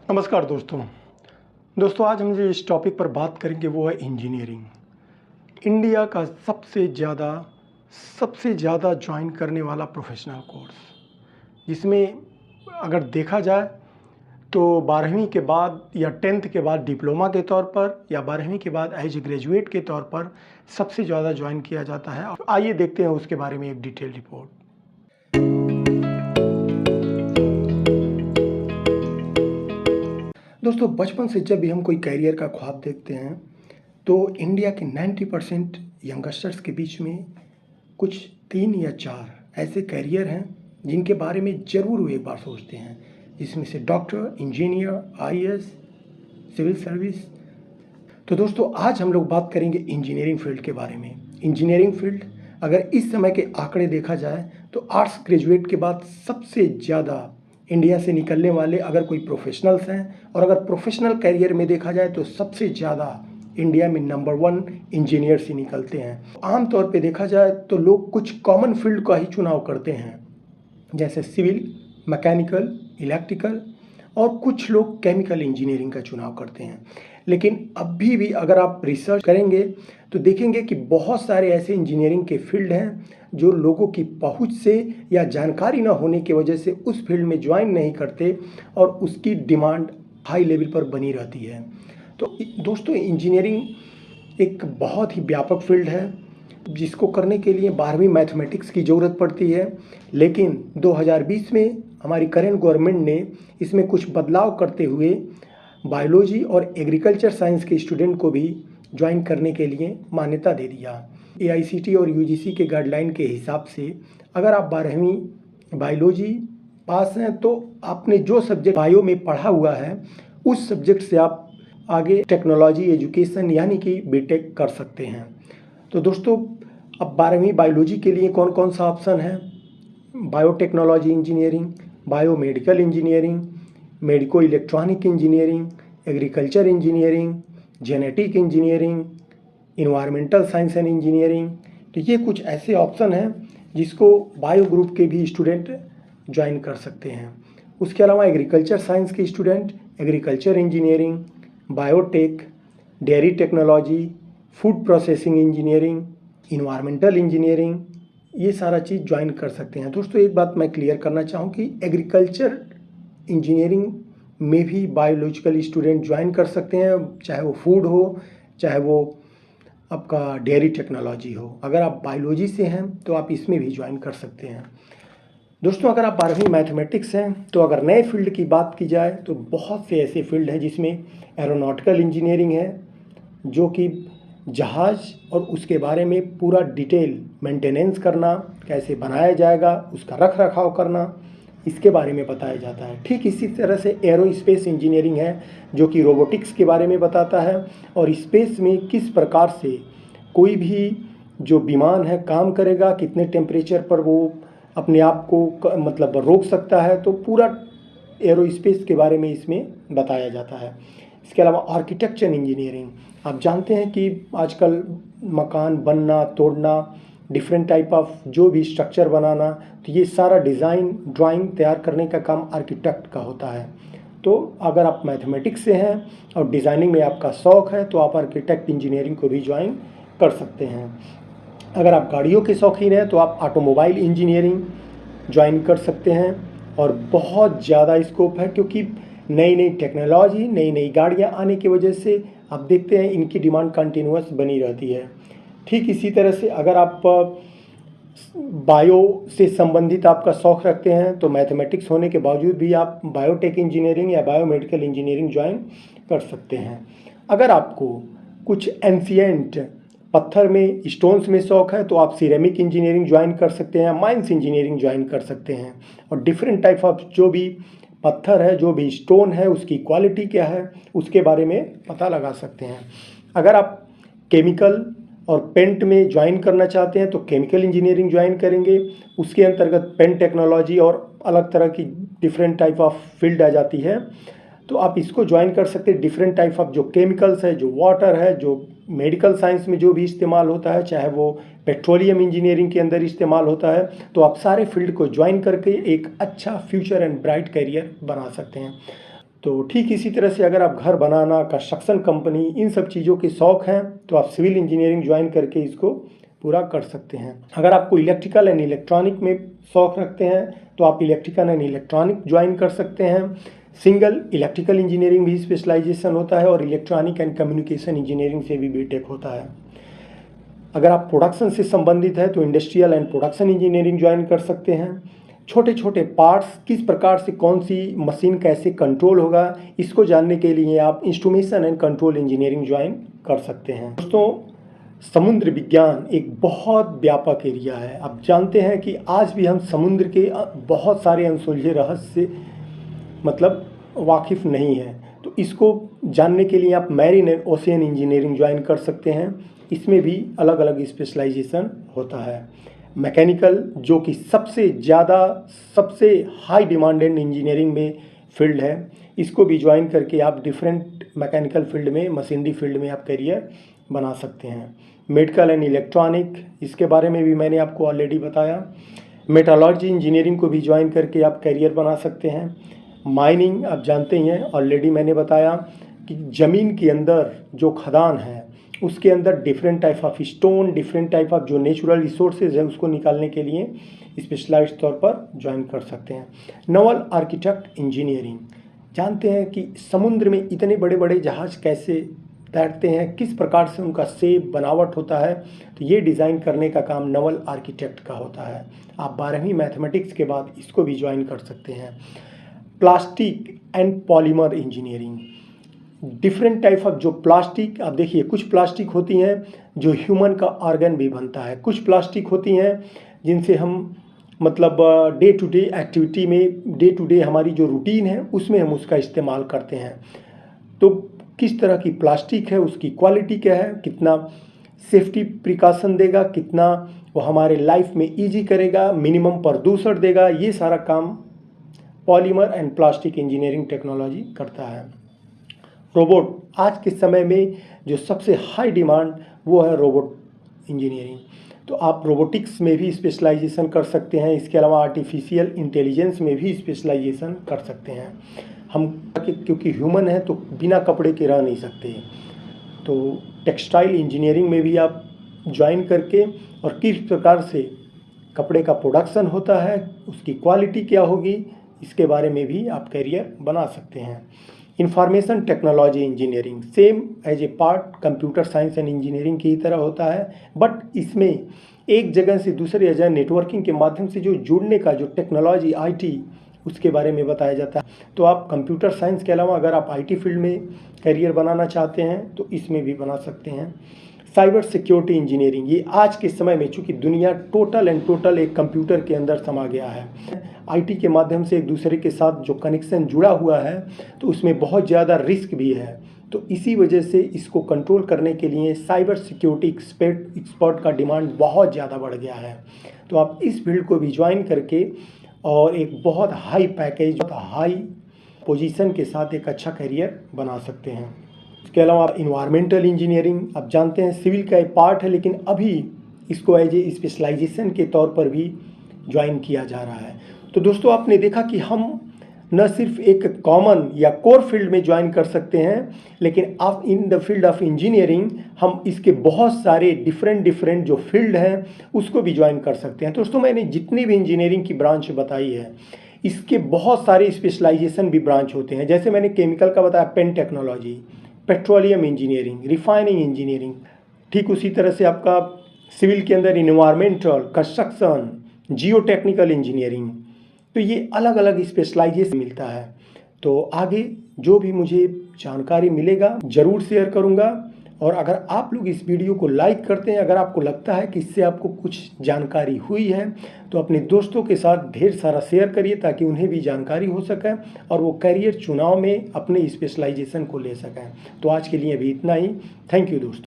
नमस्कार दोस्तों आज हम जो इस टॉपिक पर बात करेंगे वो है इंजीनियरिंग। इंडिया का सबसे ज़्यादा ज्वाइन करने वाला प्रोफेशनल कोर्स, जिसमें अगर देखा जाए तो 12वीं के बाद या 10th के बाद डिप्लोमा के तौर पर या 12वीं के बाद एज ए ग्रेजुएट के तौर पर सबसे ज़्यादा ज्वाइन किया जाता है। आइए देखते हैं उसके बारे में एक डिटेल रिपोर्ट। दोस्तों, बचपन से जब भी हम कोई कैरियर का ख्वाब देखते हैं तो इंडिया के 90% यंगस्टर्स के बीच में कुछ 3 या 4 ऐसे कैरियर हैं जिनके बारे में ज़रूर वो एक बार सोचते हैं, जिसमें से doctor, engineer, IAS, civil service. तो दोस्तों, आज हम लोग बात करेंगे इंजीनियरिंग फील्ड के बारे में। इंजीनियरिंग फील्ड अगर इस समय के आंकड़े देखा जाए तो आर्ट्स ग्रेजुएट के बाद सबसे ज़्यादा इंडिया से निकलने वाले अगर कोई प्रोफेशनल्स हैं, और अगर प्रोफेशनल कैरियर में देखा जाए तो सबसे ज़्यादा इंडिया में नंबर 1 इंजीनियर्स ही निकलते हैं। आमतौर पे देखा जाए तो लोग कुछ कॉमन फील्ड का ही चुनाव करते हैं, जैसे सिविल, मैकेनिकल, इलेक्ट्रिकल, और कुछ लोग केमिकल इंजीनियरिंग का चुनाव करते हैं। लेकिन अभी भी अगर आप रिसर्च करेंगे तो देखेंगे कि बहुत सारे ऐसे इंजीनियरिंग के फील्ड हैं जो लोगों की पहुंच से या जानकारी न होने की वजह से उस फील्ड में ज्वाइन नहीं करते और उसकी डिमांड हाई लेवल पर बनी रहती है। तो दोस्तों, इंजीनियरिंग एक बहुत ही व्यापक फील्ड है जिसको करने के लिए 12वीं मैथमेटिक्स की ज़रूरत पड़ती है। लेकिन 2020 में हमारी करेंट गवर्नमेंट ने इसमें कुछ बदलाव करते हुए बायोलॉजी और एग्रीकल्चर साइंस के स्टूडेंट को भी ज्वाइन करने के लिए मान्यता दे दिया। AICTE और UGC के गाइडलाइन के हिसाब से अगर आप 12वीं बायोलॉजी पास हैं तो आपने जो सब्जेक्ट बायो में पढ़ा हुआ है उस सब्जेक्ट से आप आगे टेक्नोलॉजी एजुकेशन यानी कि बीटेक कर सकते हैं। तो दोस्तों, अब 12वीं बायोलॉजी के लिए कौन कौन सा ऑप्शन है? Biotechnology engineering, biomedical engineering, medico electronic engineering, agriculture engineering, genetic engineering, environmental science and engineering. तो ये कुछ ऐसे ऑप्शन हैं जिसको बायो ग्रुप के भी स्टूडेंट ज्वाइन कर सकते हैं। उसके अलावा एग्रीकल्चर साइंस के student agriculture engineering, biotech, dairy technology, food processing engineering, environmental engineering, ये सारा चीज़ ज्वाइन कर सकते हैं। दोस्तों, एक बात मैं क्लियर करना चाहूँ कि एग्रीकल्चर इंजीनियरिंग में भी बायोलॉजिकल स्टूडेंट ज्वाइन कर सकते हैं, चाहे वो फूड हो, चाहे वो आपका डेयरी टेक्नोलॉजी हो। अगर आप बायोलॉजी से हैं तो आप इसमें भी ज्वाइन कर सकते हैं। दोस्तों, अगर आप 12वीं मैथमेटिक्स हैं तो अगर नए फील्ड की बात की जाए तो बहुत से ऐसे फील्ड हैं जिसमें एरोनॉटिकल इंजीनियरिंग है, जो कि जहाज़ और उसके बारे में पूरा डिटेल मेंटेनेंस करना, कैसे बनाया जाएगा, उसका रख रखाव करना, इसके बारे में बताया जाता है। ठीक इसी तरह से एरोस्पेस इंजीनियरिंग है जो कि रोबोटिक्स के बारे में बताता है और स्पेस में किस प्रकार से कोई भी जो विमान है काम करेगा, कितने टेम्परेचर पर वो अपने आप को मतलब रोक सकता है, तो पूरा एरोस्पेस के बारे में इसमें बताया जाता है। इसके अलावा आर्किटेक्चर इंजीनियरिंग, आप जानते हैं कि आजकल मकान बनना, तोड़ना, डिफरेंट टाइप ऑफ जो भी स्ट्रक्चर बनाना, तो ये सारा डिज़ाइन ड्राइंग तैयार करने का काम आर्किटेक्ट का होता है। तो अगर आप मैथमेटिक्स से हैं और डिज़ाइनिंग में आपका शौक़ है तो आप आर्किटेक्ट इंजीनियरिंग को भी ज्वाइन कर सकते हैं। अगर आप गाड़ियों के शौकीन हैं तो आप ऑटोमोबाइल इंजीनियरिंग ज्वाइन कर सकते हैं और बहुत ज़्यादा स्कोप है, क्योंकि नई नई टेक्नोलॉजी, नई नई गाड़ियाँ आने की वजह से आप देखते हैं इनकी डिमांड कंटिन्यूअस बनी रहती है। ठीक इसी तरह से अगर आप बायो से संबंधित आपका शौक़ रखते हैं तो मैथमेटिक्स होने के बावजूद भी आप बायोटेक इंजीनियरिंग या बायोमेडिकल इंजीनियरिंग ज्वाइन कर सकते हैं। अगर आपको कुछ एंशिएंट पत्थर में, स्टोन्स में शौक़ है तो आप सिरेमिक इंजीनियरिंग ज्वाइन कर सकते हैं, माइंस इंजीनियरिंग ज्वाइन कर सकते हैं और डिफरेंट टाइप ऑफ जो भी पत्थर है, जो भी स्टोन है, उसकी क्वालिटी क्या है उसके बारे में पता लगा सकते हैं। अगर आप केमिकल और पेंट में ज्वाइन करना चाहते हैं तो केमिकल इंजीनियरिंग ज्वाइन करेंगे, उसके अंतर्गत पेंट टेक्नोलॉजी और अलग तरह की डिफरेंट टाइप ऑफ फील्ड आ जाती है, तो आप इसको ज्वाइन कर सकते हैं। डिफरेंट टाइप ऑफ जो केमिकल्स है, जो वाटर है, जो मेडिकल साइंस में जो भी इस्तेमाल होता है, चाहे वो पेट्रोलियम इंजीनियरिंग के अंदर इस्तेमाल होता है, तो आप सारे फील्ड को ज्वाइन करके एक अच्छा फ्यूचर एंड ब्राइट करियर बना सकते हैं। तो ठीक इसी तरह से अगर आप घर बनाना, कंस्ट्रक्शन कंपनी, इन सब चीज़ों के शौक़ हैं तो आप सिविल इंजीनियरिंग ज्वाइन करके इसको पूरा कर सकते हैं। अगर आपको इलेक्ट्रिकल एंड इलेक्ट्रॉनिक में शौक़ रखते हैं तो आप इलेक्ट्रिकल एंड इलेक्ट्रॉनिक ज्वाइन कर सकते हैं। सिंगल इलेक्ट्रिकल इंजीनियरिंग भी स्पेशलाइजेशन होता है और इलेक्ट्रॉनिक एंड कम्युनिकेशन इंजीनियरिंग से भी बीटेक होता है। अगर आप प्रोडक्शन से संबंधित है तो industrial and production engineering join कर सकते हैं। छोटे छोटे पार्ट्स, किस प्रकार से कौन सी मशीन कैसे कंट्रोल होगा, इसको जानने के लिए आप instrumentation and control engineering join कर सकते हैं। दोस्तों, समुद्र विज्ञान एक बहुत व्यापक एरिया है। आप जानते हैं कि आज भी हम समुद्र के बहुत सारे अनसुलझे रहस्य से मतलब वाकिफ़ नहीं हैं। तो इसको जानने के लिए आप marine and ocean engineering join कर सकते हैं। इसमें भी अलग अलग स्पेशलाइजेशन होता है। मैकेनिकल, जो कि सबसे हाई डिमांडेड इंजीनियरिंग में फील्ड है, इसको भी ज्वाइन करके आप डिफरेंट मैकेनिकल फील्ड में, मशीनरी फील्ड में आप करियर बना सकते हैं। मेडिकल एंड इलेक्ट्रॉनिक, इसके बारे में भी मैंने आपको ऑलरेडी बताया। मेटालॉजी इंजीनियरिंग को भी ज्वाइन करके आप करियर बना सकते हैं। माइनिंग, आप जानते ही हैं, ऑलरेडी मैंने बताया कि ज़मीन के अंदर जो खदान है उसके अंदर different type of stone, different type of जो नेचुरल रिसोर्सेज है उसको निकालने के लिए स्पेशलाइज्ड तौर पर ज्वाइन कर सकते हैं। नवल आर्किटेक्ट इंजीनियरिंग, जानते हैं कि समुद्र में इतने बड़े बड़े जहाज़ कैसे तैरते हैं, किस प्रकार से उनका शेप बनावट होता है, तो ये डिज़ाइन करने का काम नवल आर्किटेक्ट का होता है। आप 12वीं मैथमेटिक्स के बाद इसको भी ज्वाइन कर सकते हैं। Plastic and polymer engineering, different type of जो प्लास्टिक, आप देखिए कुछ प्लास्टिक होती हैं जो ह्यूमन का ऑर्गन भी बनता है, कुछ प्लास्टिक होती हैं जिनसे हम मतलब डे टू डे एक्टिविटी में, डे टू डे हमारी जो रूटीन है उसमें हम उसका इस्तेमाल करते हैं। तो किस तरह की प्लास्टिक है, उसकी क्वालिटी क्या है, कितना सेफ्टी प्रिकॉशन देगा, कितना वो हमारे लाइफ में ईजी करेगा, मिनिमम प्रदूषण देगा, ये सारा काम polymer and plastic engineering technology करता है। रोबोट, आज के समय में जो सबसे हाई डिमांड वो है रोबोट इंजीनियरिंग। तो आप रोबोटिक्स में भी स्पेशलाइजेशन कर सकते हैं। इसके अलावा आर्टिफिशियल इंटेलिजेंस में भी स्पेशलाइजेशन कर सकते हैं। हम क्योंकि ह्यूमन है तो बिना कपड़े के रह नहीं सकते, तो टेक्सटाइल इंजीनियरिंग में भी आप ज्वाइन करके और किस प्रकार से कपड़े का प्रोडक्शन होता है, उसकी क्वालिटी क्या होगी, इसके बारे में भी आप करियर बना सकते हैं। Information technology engineering same as a part computer science and engineering की तरह होता है, बट इसमें एक जगह से दूसरे जगह नेटवर्किंग के माध्यम से जो जुड़ने का जो टेक्नोलॉजी आईटी, उसके बारे में बताया जाता है। तो आप कंप्यूटर साइंस के अलावा अगर आप आईटी फील्ड में करियर बनाना चाहते हैं तो इसमें भी बना सकते हैं। साइबर सिक्योरिटी इंजीनियरिंग, ये आज के समय में चूँकि दुनिया टोटल एक कंप्यूटर के अंदर समा गया है, आईटी के माध्यम से एक दूसरे के साथ जो कनेक्शन जुड़ा हुआ है तो उसमें बहुत ज़्यादा रिस्क भी है। तो इसी वजह से इसको कंट्रोल करने के लिए साइबर सिक्योरिटी एक्सपर्ट का डिमांड बहुत ज़्यादा बढ़ गया है। तो आप इस फील्ड को भी ज्वाइन करके और एक बहुत हाई पैकेज, हाई पोजीशन के साथ एक अच्छा करियर बना सकते हैं। इसके अलावा इन्वायरमेंटल इंजीनियरिंग, आप जानते हैं सिविल का एक पार्ट है, लेकिन अभी इसको एज ए स्पेशलाइजेशन के तौर पर भी ज्वाइन किया जा रहा है। तो दोस्तों, आपने देखा कि हम न सिर्फ एक कॉमन या कोर फील्ड में ज्वाइन कर सकते हैं, लेकिन आप in the field of engineering हम इसके बहुत सारे डिफरेंट जो फील्ड हैं उसको भी ज्वाइन कर सकते हैं। दोस्तों, मैंने जितनी भी इंजीनियरिंग की ब्रांच बताई है इसके बहुत सारे स्पेशलाइजेशन भी ब्रांच होते हैं। जैसे मैंने केमिकल का बताया, पेन technology, petroleum engineering, refining engineering, ठीक उसी तरह से आपका सिविल के अंदर environmental, construction, geotechnical engineering, तो ये अलग अलग स्पेशलाइजेशन मिलता है। तो आगे जो भी मुझे जानकारी मिलेगा ज़रूर शेयर करूँगा। और अगर आप लोग इस वीडियो को लाइक करते हैं, अगर आपको लगता है कि इससे आपको कुछ जानकारी हुई है, तो अपने दोस्तों के साथ ढेर सारा शेयर करिए ताकि उन्हें भी जानकारी हो सके और वो करियर चुनाव में अपने स्पेशलाइजेशन को ले सकें। तो आज के लिए अभी इतना ही। थैंक यू दोस्तों।